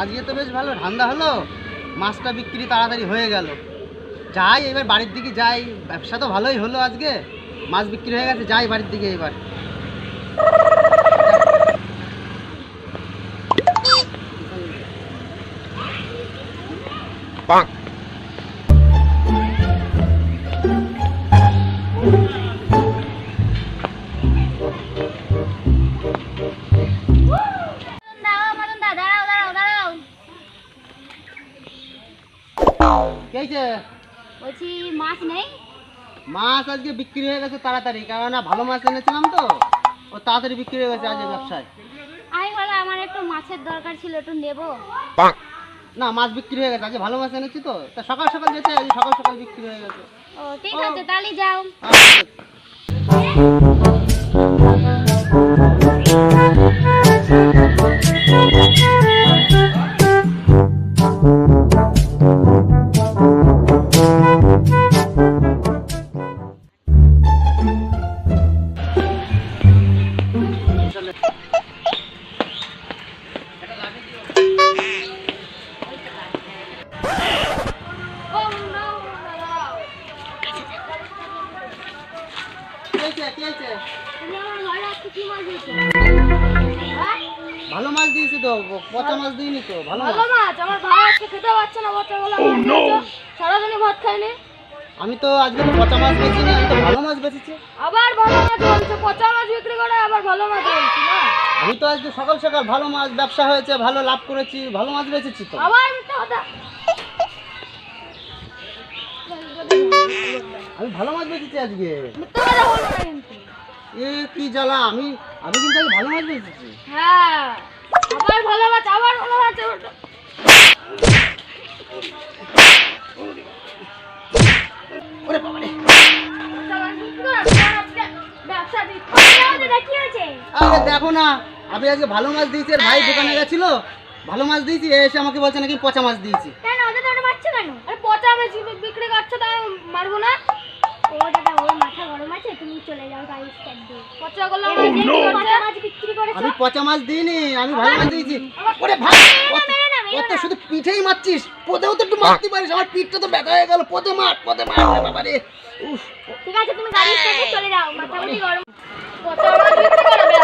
আজকে তো বেশ ভালো ঠান্ডা হলো, মাছটা বিক্রি তাড়াতাড়ি হয়ে গেল। যাই এবার বাড়ির দিকে যাই, ব্যবসা তো ভালোই হলো আজকে, মাছ বিক্রি হয়ে গেছে, যাই বাড়ির দিকে এবার। বলছি মাছ নেই? মাছ আজকে বিক্রি হয়ে গেছে তাড়াতাড়ি, কেননা ভালো মাছ এনেছিলাম তো, ও তাড়াতাড়ি বিক্রি হয়ে গেছে আজকে ব্যবসায়। আমি বলে আমার একটু মাছের দরকার ছিল, একটু নেবো। না, মাছ বিক্রি হয়ে গেছে, আজকে ভালো মাছ এনেছি তো, তা সকাল সকাল যেতে, আজকে সকাল সকাল বিক্রি হয়ে গেছে। ও ঠিক আছে, তাহলে যাও। ভালো মাছ দিয়েছি তো, পচা মাছ দিইনি তো, ভালো মাছ। আমার ভাই আজকে খেতে পারছে না, সারাদিনই ভাত খায়নি। আমি তো আজকে তো পচা মাছ বেচিনি, আমি তো ভালো মাছ বেচেছি। আবার ভালো মাছ বলছে, পচা মাছ বিক্রি করে আবার ভালো মাছ বলছি না। আমি তো আজকে সকাল সকাল ভালো মাছ ব্যবসা হয়েছে, ভালো লাভ করেছি, ভালো মাছ বেচেছি তো। আবার মিথ্যা কথা। আমি ভালো মাছ বেচেছি আজকে। মিথ্যা কথা বলবো না কিন্তু। এ কি জ্বালা, আমি কিন্তু আজকে ভালো মাছ বেচেছি। হ্যাঁ, আবার ভালো মাছ, আবার ভালো মাছ। ওরে বাবা রে, আরে দেখো না, আমি আজকে ভালো মাছ দিয়েছি, আর ভাই দোকানে গেছিল, ভালো মাছ দিয়েছি, এসে আমাকে বলছে নাকি পচা মাছ দিয়েছি। কেন ওদের তো মারছে কেন? আরে পচা মাছ বিক্রি করছো, তাই মারবো না? ও দাদা, ওর মাথা গরম আছে, তুমি চলে যাও গাড়ি স্ট্যান্ড দিয়ে। পচা গুলো মাছ বিক্রি করেছো? আমি পচা মাছ দিইনি, আমি ভালো মাছ দিয়েছি। ওরে ভাই, ও তো শুধু পিঠেই মারছিস, পদেও তো একটু মারতে পারিস, আমার পিঠটা তো ব্যথা হয়ে গেল, পদে মার রে বাবা রে। ঠিক আছে, তুমি গাড়ি স্ট্যান্ডে চলে যাও, মাথা গরম। পচা মাছ বিক্রি করবে?